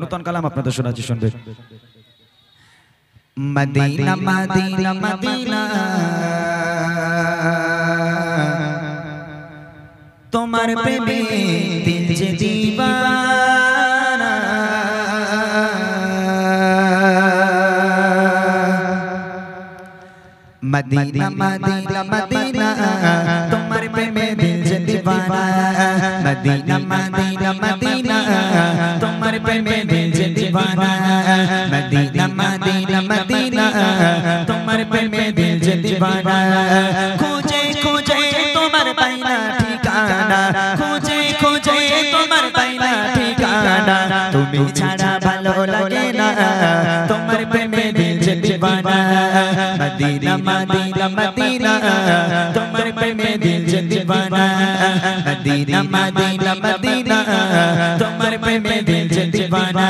নতুন কালাম আপনাদের শোনাচ্ছি, শুনবেন। মদিনা মদিনা মদিনা তোমার প্রেমে দিল যে দিওয়ানা, মদিনা মদিনা মদিনা তোমার প্রেমে দিল যে দিওয়ানা, মদিনা মদিনা মদিনা তোমার প্রেমে দিল যে দিওয়ানা, মদিনা মদিনা মদিনা তোমার প্রেমে দিল যে দিওয়ানা। খুঁজে খুঁজে তোমার পাইনা ঠিকানা, খুঁজে খুঁজে তোমার পাইনা ঠিকানা, তুমি ছাড়া ভালো লাগে না তোমার প্রেমে দিল যে দিওয়ানা, মদিনা মদিনা মদিনা তোমার প্রেমে দিল যে দিওয়ানা, মদিনা মদিনা মদিনা তোমার প্রেমে দিল যে দিওয়ানা।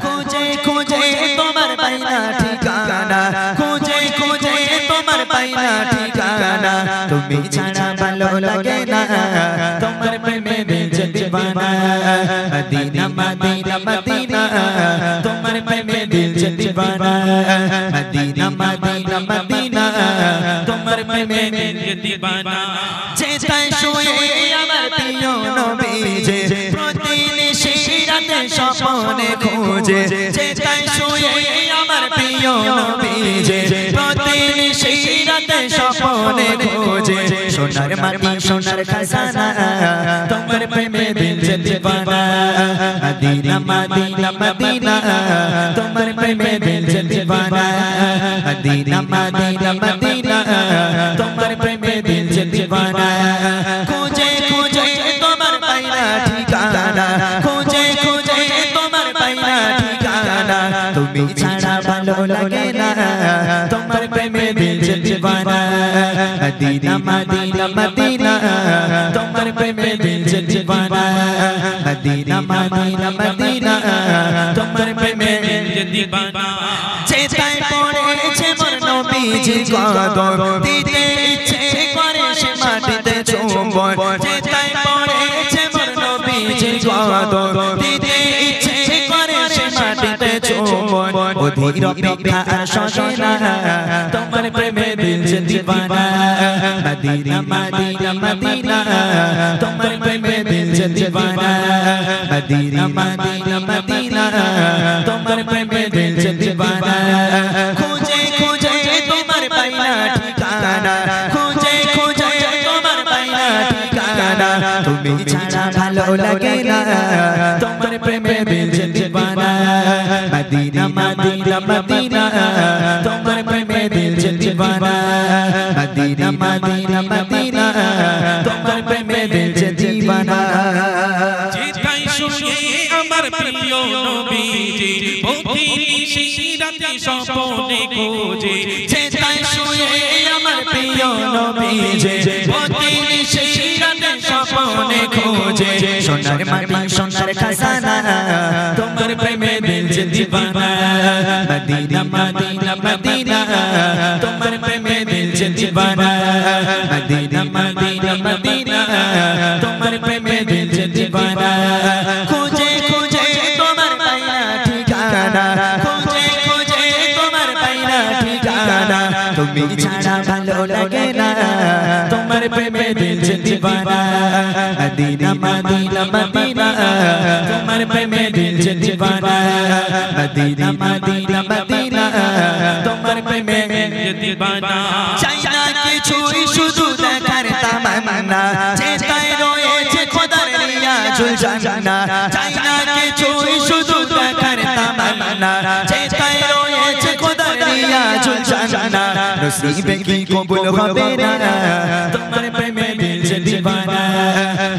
খুঁজে খুঁজে তোমার পাইনা ঠিকানা, খুঁজে খুঁজে তোমার পাইনা ঠিকানা, তুমি ছাড়া ভালো লাগে না তোমার প্রেমে দিল যে দিওয়ানা, মদিনা মদিনা মদিনা তোমার প্রেমে দিল যে দিওয়ানা, মদিনা মদিনা মদিনা তোমার প্রেমে দিল যে দিওয়ানা। চেতায় শুয়ে আমার প্রিয় নবীজি প্রতিনিশি রাতে স্বপ্নে খোঁজে, চেতায় শুয়ে আমার প্রিয় নবীজি প্রতিনিশি রাতে স্বপ্নে খোঁজে, সোনার মাটি সোনার খাজানা তোমার প্রেমে দিল যে দিওয়ানা, মদিনা মদিনা মদিনা তোমার প্রেমে দিল যে দিওয়ানা, মদিনা মদিনা মদিনা তোমার প্রেমে দিল যে দিওয়ানা। খুঁজে খুঁজে তোমার পাইনা ঠিকানা, খুঁজে খুঁজে তোমার পাইনা ঠিকানা, তুমি ছাড়া ভালো লাগে না তোমার প্রেমে দিল যে দিওয়ানা, মদিনা মদিনা মদিনা তোমার প্রেমে দিল যে দিওয়ানা, মদিনা মদিনা মদিনা তোমার প্রেমে দিল যে দিওয়ানা। চেতায় পড়েছে মোর নবীজি কদম, দিতে ইচ্ছে করে সে মাটিতে চুম্বন, চেতায় পড়েছে মোর নবীজি কদম, দিতে ইচ্ছে করে সে মাটিতে চুম্বন, অধীর অপেক্ষা সহে না তোমার প্রেমে দিল যে দিওয়ানা, মদিনা মদিনা মদিনা তোমার প্রেমে দিল যে দিওয়ানা, মদিনা মদিনা মদিনা তোমার প্রেমে দিল যে দিওয়ানা। খুঁজে খুঁজে তোমার পাইনা ঠিকানা, খুঁজে খুঁজে তোমার পাইনা ঠিকানা, তুমি ছাড়া ভালো লাগে না তোমার প্রেমে দিল যে দিওয়ানা, মদিনা মদিনা মদিনা তোমার প্রেমে দিল যে দিওয়ানা, মদিনা মদিনা মদিনা তোমার প্রেমে দিল যে দিওয়ানা। চেতায় শুয়ে আমার প্রিয় নবীজি প্রতিনিশি রাতে স্বপ্নে খোঁজে, চেতায় শুয়ে আমার প্রিয় নবীজি প্রতিনিশি রাতে স্বপ্নে খোঁজে, সোনার মাটি সোনার খাজানা তোমার প্রেমে দিল যে দিওয়ানা, মদিনা মদিনা মদিনা তোমার প্রেমে দিল যে দিওয়ানা, মদিনা মদিনা মদিনা তোমার প্রেমে দিল যে দিওয়ানা। খুঁজে খুঁজে তোমার পাইনা ঠিকানা, খুঁজে খুঁজে তোমার পাইনা ঠিকানা, তুমি ছাড়া ভালো লাগে না তোমার প্রেমে দিল যে দিওয়ানা, মদিনা মদিনা মদিনা তোমার প্রেমে দিল যে দিওয়ানা, মদিনা মদিনা মদিনা তোমার প্রেমে দিল যে দিওয়ানা। চাই না কিছুই শুধু দেখার তামান্না, চেতায় রয়েছে খোদার রিয়াজুল জান্নাহ, চাই না কিছুই শুধু দেখার তামান্না, চেতায় রয়েছে খোদার রিয়াজুল জান্নাহ, নসিবে কি কবুল হবে না তোমার প্রেমে দিল যে দিওয়ানা,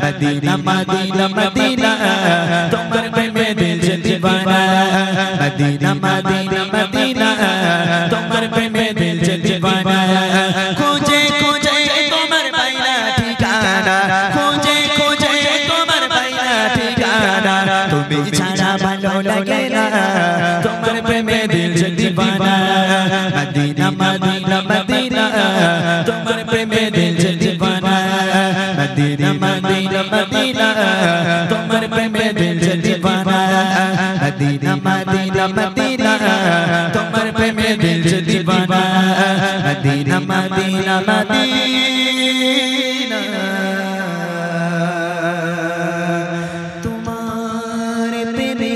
মদিনা মদিনা মদিনা তোমার প্রেমে দিল যে দিওয়ানা, মদিনা মদিনা মদিনা তোমার প্রেমে দিল যে দিওয়ানা। খুঁজে খুঁজে তোমার পাইনা ঠিকানা, খুঁজে খুঁজে তোমার পাইনা ঠিকানা, তুমি ছাড়া ভালো লাগে না তোমার প্রেমে দিল যে দিওয়ানা, মদিনা মদিনা মদিনা তোমার প্রেমে দিল যে দিওয়ানা, মদিনা মদিনা মদিনা তোমার প্রেমে দিল যে দিওয়ানা, মদিনা মদিনা মদিনা তোমার প্রেমে দিল যে দিওয়ানা মদিনা মদিনা মদিনা তোমার প্রেমে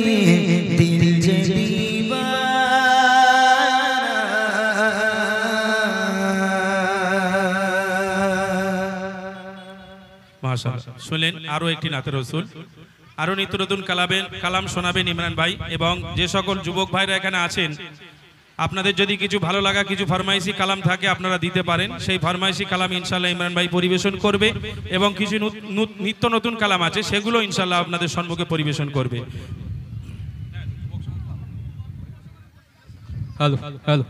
দিল যে মাশাআল্লাহ। শুনলেন আরো একটি নাতে রাসূল, আরো নিত্য নতুন কালাম শোনাবেন ইমরান ভাই। এবং যে সকল যুবক ভাইরা এখানে আছেন, আপনাদের যদি কিছু ভালো লাগা কিছু ফরমাইশি কালাম থাকে আপনারা দিতে পারেন। সেই ফরমাইশি কালাম ইনশাআল্লাহ ইমরান ভাই পরিবেশন করবে এবং কিছু নিত্য নতুন কালাম আছে সেগুলো ইনশাআল্লাহ আপনাদের সম্মুখে পরিবেশন করবে। Hello hello.